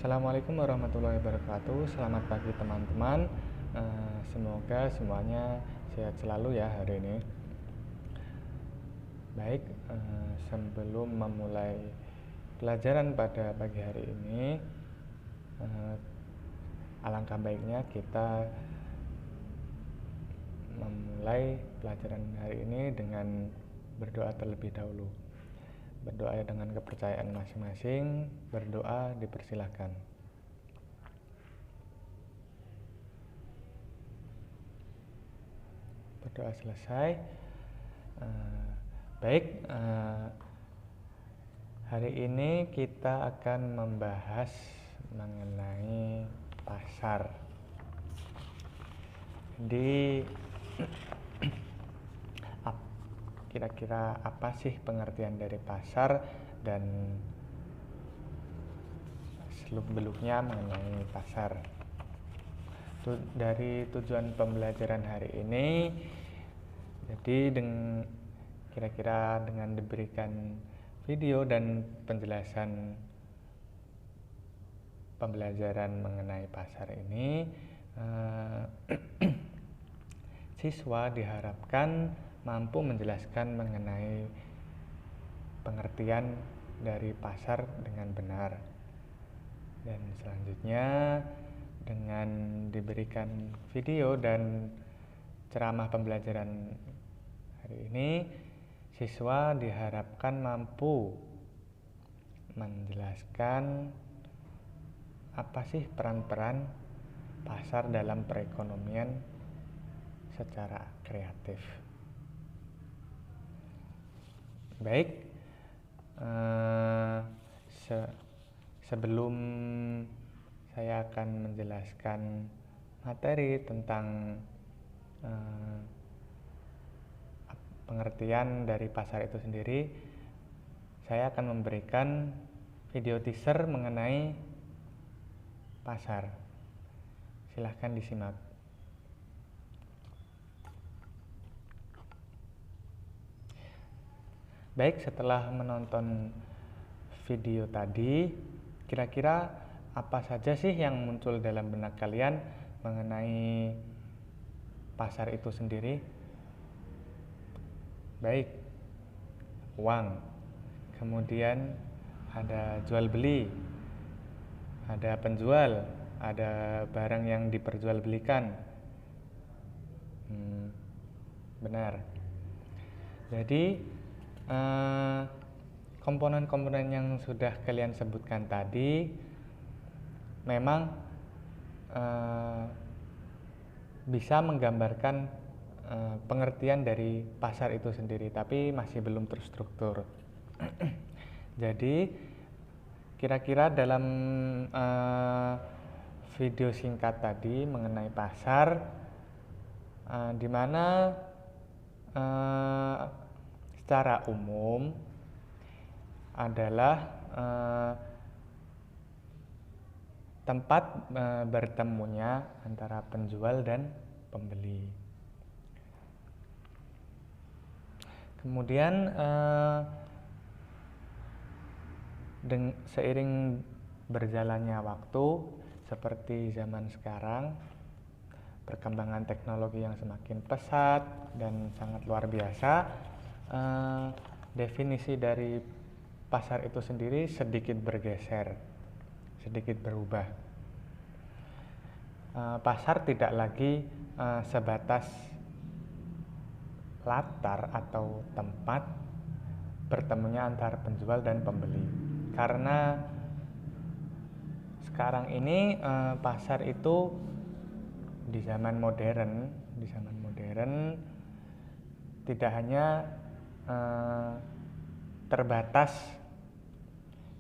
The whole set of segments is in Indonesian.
Assalamualaikum warahmatullahi wabarakatuh. Selamat pagi teman-teman. Semoga semuanya sehat selalu ya hari ini. Baik, sebelum memulai pelajaran pada pagi hari ini, alangkah baiknya kita memulai pelajaran hari ini dengan berdoa terlebih dahulu. Berdoa dengan kepercayaan masing-masing, berdoa dipersilahkan. Berdoa selesai. Baik, hari ini kita akan membahas mengenai pasar. Jadi kira-kira apa sih pengertian dari pasar dan seluk-beluknya mengenai pasar. Dari tujuan pembelajaran hari ini, jadi kira-kira dengan diberikan video dan penjelasan pembelajaran mengenai pasar ini, siswa diharapkan mampu menjelaskan mengenai pengertian dari pasar dengan benar. Dan selanjutnya dengan diberikan video dan ceramah pembelajaran hari ini, siswa diharapkan mampu menjelaskan apa sih peran-peran pasar dalam perekonomian secara kreatif. Baik, sebelum saya akan menjelaskan materi tentang pengertian dari pasar itu sendiri, saya akan memberikan video teaser mengenai pasar. Silahkan disimak. Baik, setelah menonton video tadi, kira-kira apa saja sih yang muncul dalam benak kalian mengenai pasar itu sendiri? Baik, uang, kemudian ada jual beli, ada penjual, ada barang yang diperjualbelikan. Benar. Jadi komponen-komponen yang sudah kalian sebutkan tadi memang bisa menggambarkan pengertian dari pasar itu sendiri, tapi masih belum terstruktur. Jadi kira-kira dalam video singkat tadi mengenai pasar, di mana secara umum adalah tempat bertemunya antara penjual dan pembeli. Kemudian seiring berjalannya waktu, seperti zaman sekarang, perkembangan teknologi yang semakin pesat dan sangat luar biasa, definisi dari pasar itu sendiri sedikit bergeser, sedikit berubah. Pasar tidak lagi sebatas latar atau tempat bertemunya antara penjual dan pembeli, karena sekarang ini pasar itu di zaman modern tidak hanya terbatas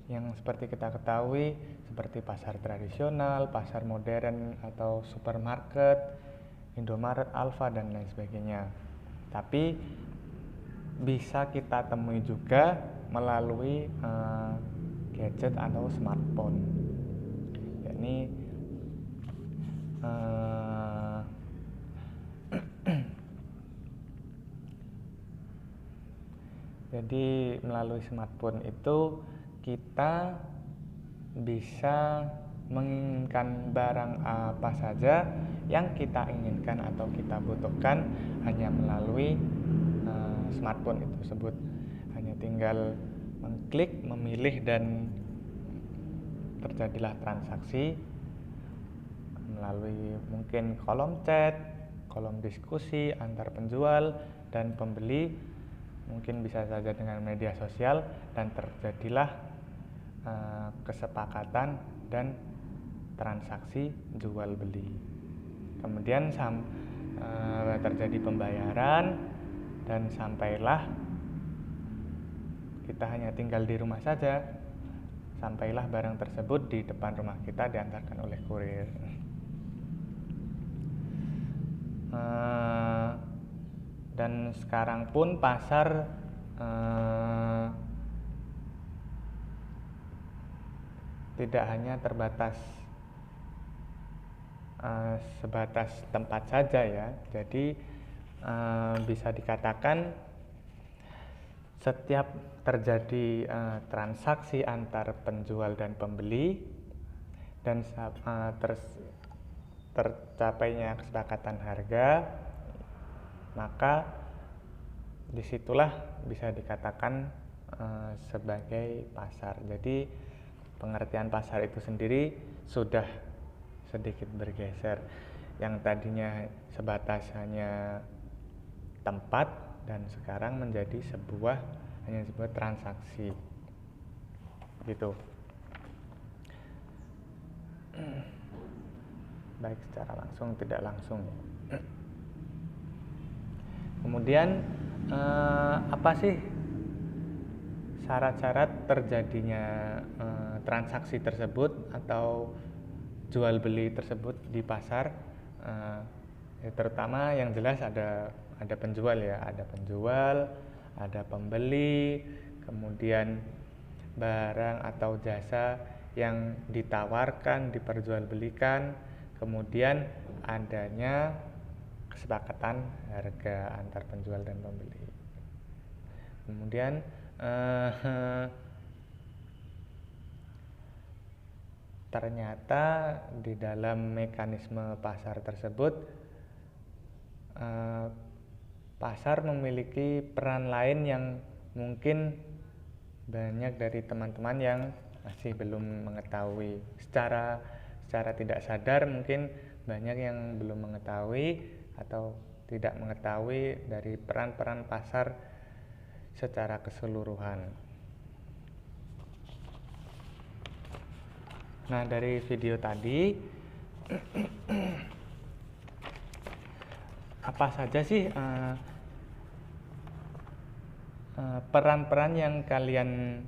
yang seperti kita ketahui seperti pasar tradisional, pasar modern atau supermarket, Indomaret, Alfa dan lain sebagainya. Tapi bisa kita temui juga melalui gadget atau smartphone. Yakni jadi melalui smartphone itu kita bisa menginginkan barang apa saja yang kita inginkan atau kita butuhkan hanya melalui smartphone itu tersebut. Hanya tinggal mengklik, memilih, dan terjadilah transaksi melalui mungkin kolom chat, kolom diskusi antar penjual dan pembeli, mungkin bisa saja dengan media sosial, dan terjadilah kesepakatan dan transaksi jual beli. Kemudian terjadi pembayaran dan sampailah, kita hanya tinggal di rumah saja, sampailah barang tersebut di depan rumah kita diantarkan oleh kurir. Dan sekarang pun pasar tidak hanya terbatas sebatas tempat saja ya. Jadi bisa dikatakan setiap terjadi transaksi antar penjual dan pembeli dan tercapainya kesepakatan harga, maka disitulah bisa dikatakan sebagai pasar. Jadi pengertian pasar itu sendiri sudah sedikit bergeser, yang tadinya sebatas hanya tempat dan sekarang menjadi sebuah transaksi gitu. Baik secara langsung tidak langsung. Kemudian apa sih syarat-syarat terjadinya transaksi tersebut atau jual beli tersebut di pasar? Terutama yang jelas ada penjual ya, ada penjual, ada pembeli, kemudian barang atau jasa yang ditawarkan, diperjualbelikan, kemudian adanya kesepakatan harga antar penjual dan pembeli. Kemudian ternyata di dalam mekanisme pasar tersebut pasar memiliki peran lain yang mungkin banyak dari teman-teman yang masih belum mengetahui. Secara tidak sadar mungkin banyak yang belum mengetahui atau tidak mengetahui dari peran-peran pasar secara keseluruhan. Nah, dari video tadi apa saja sih peran-peran yang kalian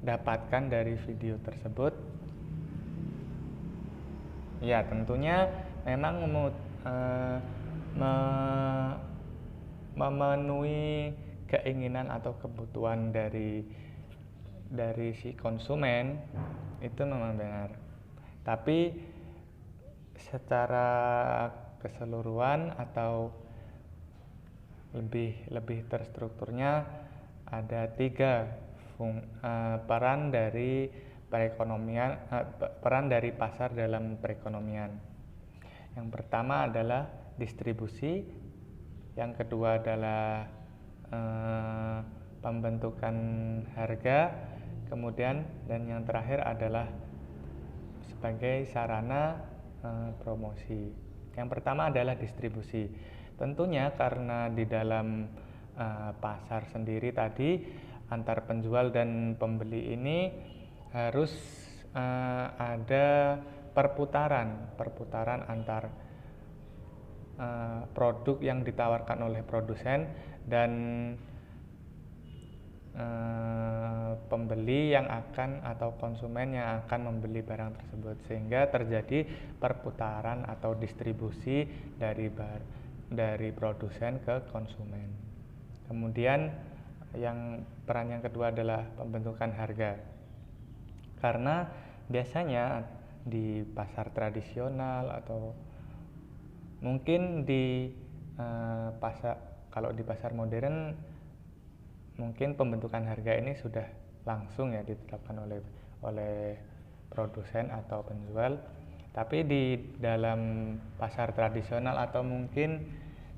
dapatkan dari video tersebut? Ya, tentunya memang memenuhi keinginan atau kebutuhan dari si konsumen, itu memang benar. Tapi secara keseluruhan atau lebih terstrukturnya ada 3 peran dari peran dari pasar dalam perekonomian. Yang pertama adalah distribusi, yang kedua adalah pembentukan harga, kemudian dan yang terakhir adalah sebagai sarana promosi. Yang pertama adalah distribusi. Tentunya karena di dalam pasar sendiri tadi antar penjual dan pembeli ini harus ada perputaran antar produk yang ditawarkan oleh produsen dan pembeli yang akan atau konsumen yang akan membeli barang tersebut, sehingga terjadi perputaran atau distribusi dari produsen ke konsumen. Kemudian peran yang kedua adalah pembentukan harga, karena biasanya di pasar tradisional atau mungkin di kalau di pasar modern mungkin pembentukan harga ini sudah langsung ya ditetapkan oleh produsen atau penjual. Tapi di dalam pasar tradisional atau mungkin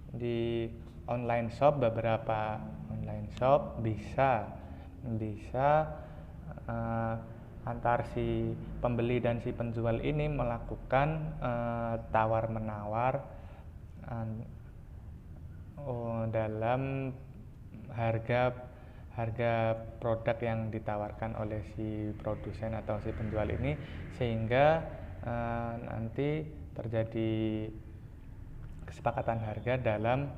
di online shop, beberapa online shop bisa antar si pembeli dan si penjual ini melakukan tawar menawar dalam harga produk yang ditawarkan oleh si produsen atau si penjual ini, sehingga nanti terjadi kesepakatan harga dalam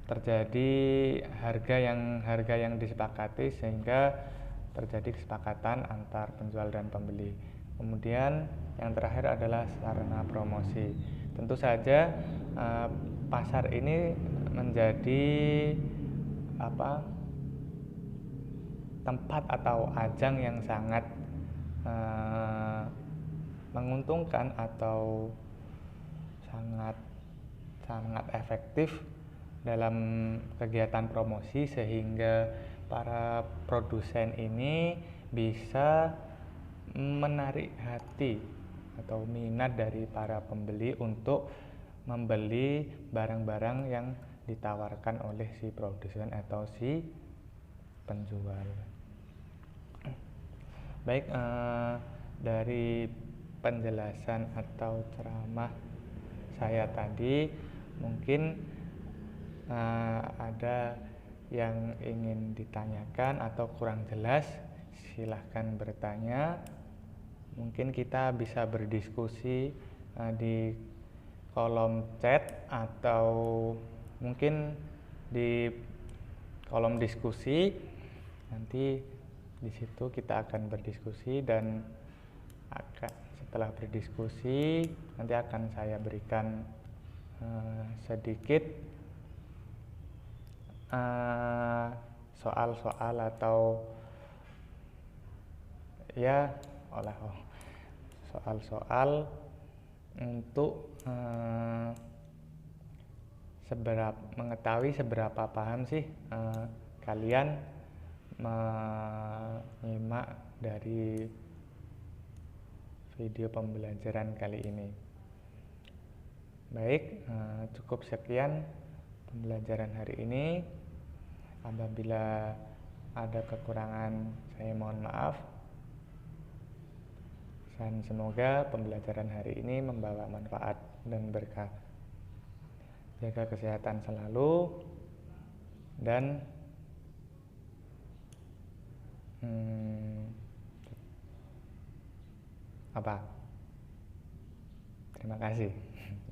terjadi harga yang disepakati, sehingga terjadi kesepakatan antar penjual dan pembeli. Kemudian yang terakhir adalah sarana promosi. Tentu saja pasar ini menjadi tempat atau ajang yang sangat menguntungkan atau sangat efektif dalam kegiatan promosi, sehingga para produsen ini bisa menarik hati atau minat dari para pembeli untuk membeli barang-barang yang ditawarkan oleh si produsen atau si penjual. Baik, dari penjelasan atau ceramah saya tadi, mungkin ada yang ingin ditanyakan atau kurang jelas, silahkan bertanya. Mungkin kita bisa berdiskusi di kolom chat atau mungkin di kolom diskusi. Nanti di situ kita akan berdiskusi, dan setelah berdiskusi nanti akan saya berikan sedikit soal-soal atau soal-soal untuk mengetahui seberapa paham sih kalian menyimak dari video pembelajaran kali ini. Baik, cukup sekian pembelajaran hari ini. Apabila ada kekurangan, saya mohon maaf. Dan semoga pembelajaran hari ini membawa manfaat dan berkah. Jaga kesehatan selalu, dan terima kasih.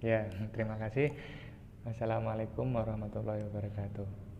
Ya, terima kasih. Wassalamualaikum warahmatullahi wabarakatuh.